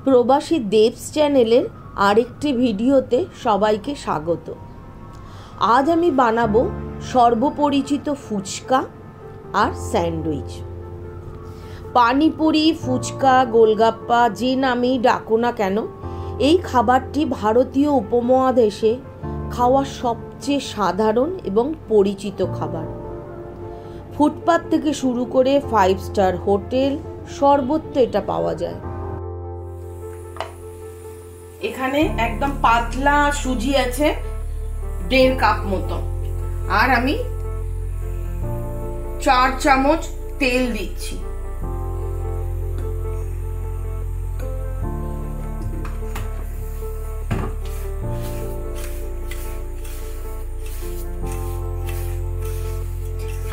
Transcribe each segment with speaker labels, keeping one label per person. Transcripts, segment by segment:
Speaker 1: প্রবাসী দেবস চ্যানেলের আরেকটি ভিডিওতে সবাইকে স্বাগত। আজ আমি বানাবো সর্বপরিচিত ফুচকা আর স্যান্ডউইচ। পানিপুরি, ফুচকা, গোলগাপ্পা যে নামেই ডাকো না কেন, এই খাবারটি ভারতীয় উপমহাদেশে খাওয়া সবচেয়ে সাধারণ এবং পরিচিত খাবার। ফুটপাত থেকে শুরু করে 5 স্টার হোটেল সর্বত্র এটা পাওয়া যায়। এখানে একদম পাতলা সুজি আছে 1.5 কাপ মতো, আর আমি 4 চামচ তেল দিচ্ছি।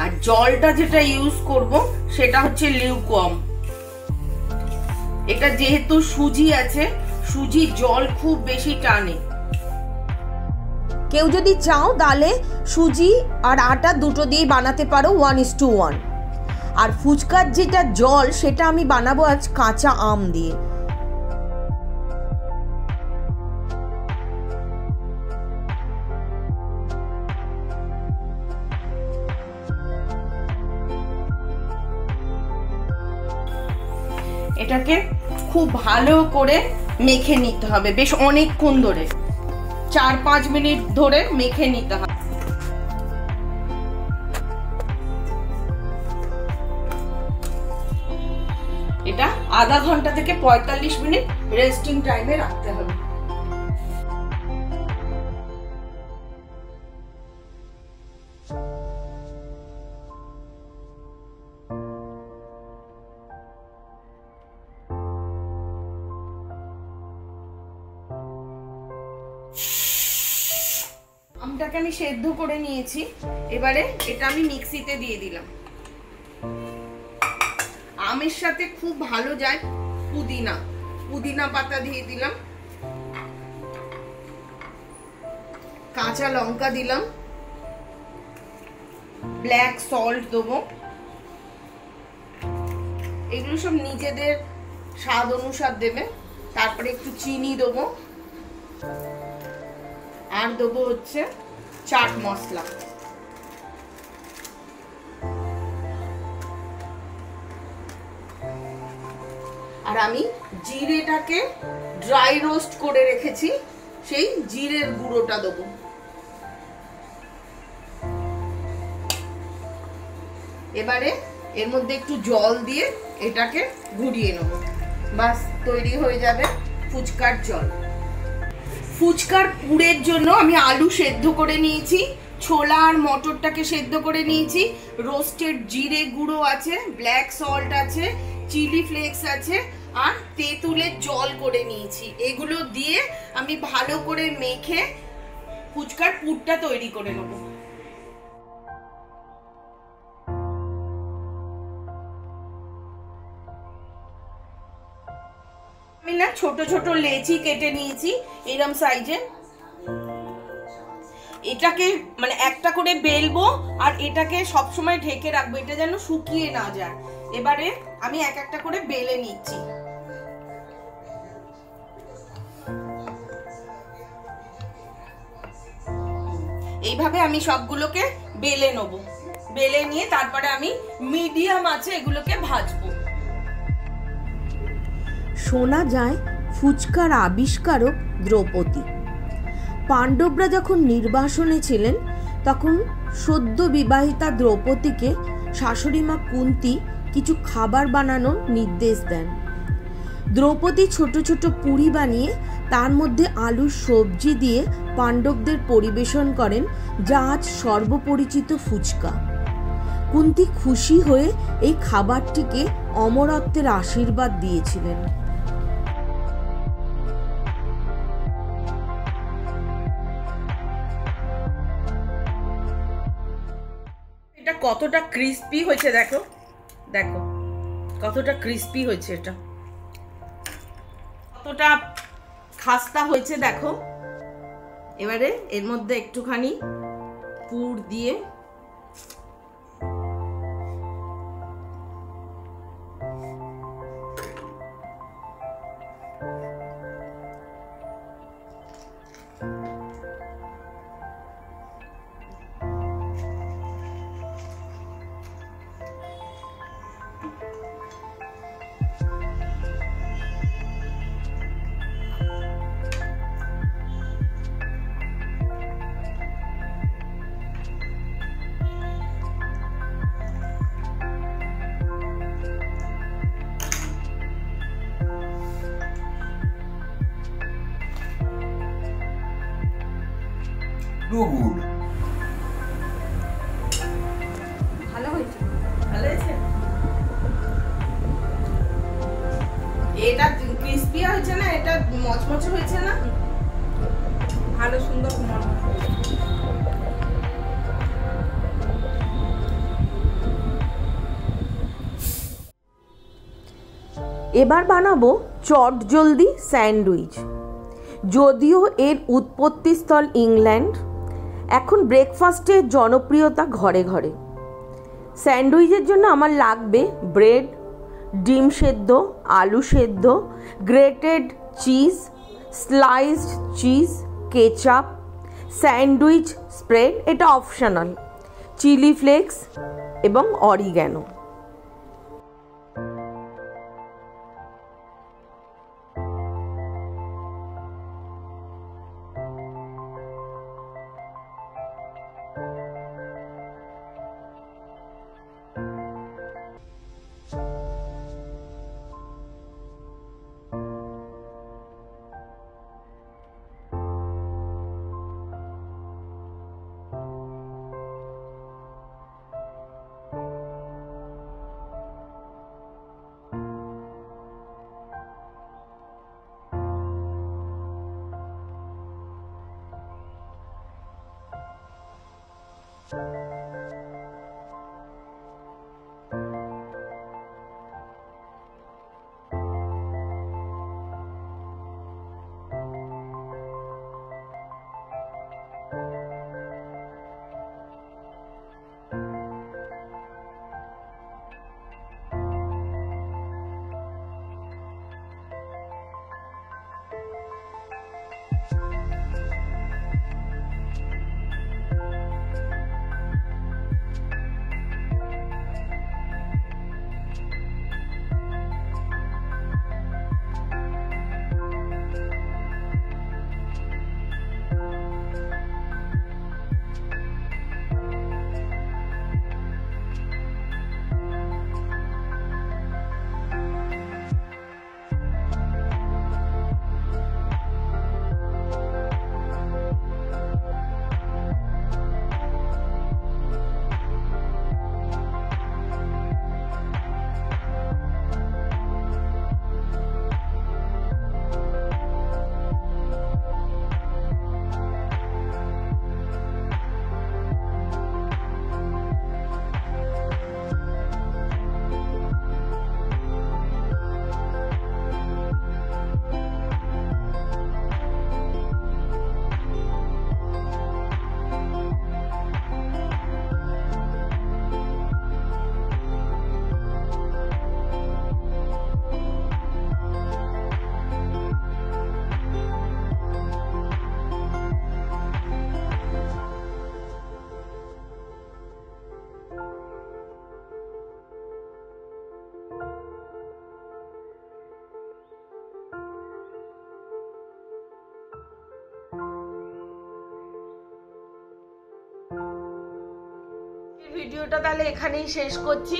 Speaker 1: আর জলটা যেটা ইউজ করব সেটা হচ্ছে লিউকওয়ার্ম। এটা যেহেতু সুজি আছে, সুজি জল খুব বেশি টানে। কেউ যদি চাও তাহলে সুজি আর আটা দুটো দিয়ে বানাতে পারো 1:1। আর ফুচকার যেটা জল সেটা আমি বানাবো আজ কাঁচা আম দিয়ে। এটাকে খুব ভালো করে মেখে নিতে হবে, বেশ অনেকক্ষণ ধরে, 4-5 মিনিট ধরে মেখে নিতে হবে। এটা আধা ঘন্টা থেকে 45 মিনিট রেস্টিং টাইমে রাখতে হবে। আমটাকে আমি সেদ্ধ করে নিয়েছি, এবারে এটা আমি মিক্সিতে দিয়ে দিলাম। আমের সাথে খুব ভালো যায় পুদিনা পাতা দিয়ে দিলাম, কাঁচা লঙ্কা দিলাম, ব্ল্যাক সল্ট দেবো। এগুলো সব নিজেদের স্বাদ অনুসার দেবে। তারপরে একটু চিনি দেবো, আর দেবো হচ্ছে চাট মশলা। আর আমি জিরেটাকে ড্রাই রোস্ট করে রেখেছি, সেই জিরের গুঁড়োটা দেবো। এবারে এর মধ্যে একটু জল দিয়ে এটাকে ঘুরিয়ে নেব, বাস তৈরি হয়ে যাবে ফুচকার জল। ফুচকার পুরের জন্য আমি আলু সেদ্ধ করে নিয়েছি, ছোলা আর মটরটাকে সেদ্ধ করে নিয়েছি, রোস্টেড জিরে গুঁড়ো আছে, ব্ল্যাক সল্ট আছে, চিলি ফ্লেক্স আছে, আর তেঁতুলের জল করে নিয়েছি। এগুলো দিয়ে আমি ভালো করে মেখে ফুচকার পুরটা তৈরি করে নেব। আমি না ছোট ছোট লেচি কেটে নিয়েছি এরকম সাইজে। এটাকে মানে একটা করে বেলবো আর এটাকে সবসময় ঢেকে রাখবো, এটা যেন শুকিয়ে না যায়। এবারে আমি এক একটা করে বেলে নিচ্ছি। এইভাবে আমি সবগুলোকে বেলে নেব। বেলে নিয়ে তারপরে আমি মিডিয়াম আছে এগুলোকে ভাজবো। শোনা যায় ফুচকার আবিষ্কারক দ্রৌপদী। পাণ্ডবরা যখন নির্বাসনে ছিলেন তখন সদ্য বিবাহিতা দ্রৌপদীকে শাশুড়ি মা কুন্তী কিছু খাবার বানানোর নির্দেশ দেন। দ্রৌপদী ছোট ছোট পুরি বানিয়ে তার মধ্যে আলুর সবজি দিয়ে পাণ্ডবদের পরিবেশন করেন, যা আজ সর্বপরিচিত ফুচকা। কুন্তী খুশি হয়ে এই খাবারটিকে অমরত্বের আশীর্বাদ দিয়েছিলেন। এটা কতটা ক্রিস্পি হয়েছে দেখো, দেখো কতটা ক্রিস্পি হয়েছে, এটা কতটা খাস্তা হয়েছে দেখো। এবারে এর মধ্যে একটুখানি পুর দিয়ে
Speaker 2: টু গুড।
Speaker 1: ভালো হয়েছে, ভালো হয়েছে। এটা ক্রিস্পি হয়েছে না, এটা মচমচে হয়েছে না, ভালো সুন্দর মচমচে হয়েছে। এবার বানাবো চটজলদি স্যান্ডউইচ। যদিও এর উৎপত্তিস্থল ইংল্যান্ড, এখন ব্রেকফাস্টের জনপ্রিয়তা ঘরে ঘরে। স্যান্ডউইচের জন্য আমার লাগবে ব্রেড, ডিম সেদ্ধ, আলু সেদ্ধ, grated cheese, sliced cheese, ketchup, sandwich spread, এটা অপশনাল, চিলি ফ্লেক্স এবং অরিগ্যানো। ভিডিওটা তাহলে এখানেই শেষ করছি।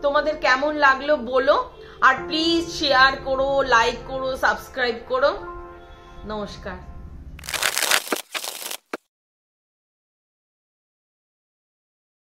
Speaker 1: তোমাদের কেমন লাগলো বলো, আর প্লিজ শেয়ার করো, লাইক করো, সাবস্ক্রাইব করো। নমস্কার।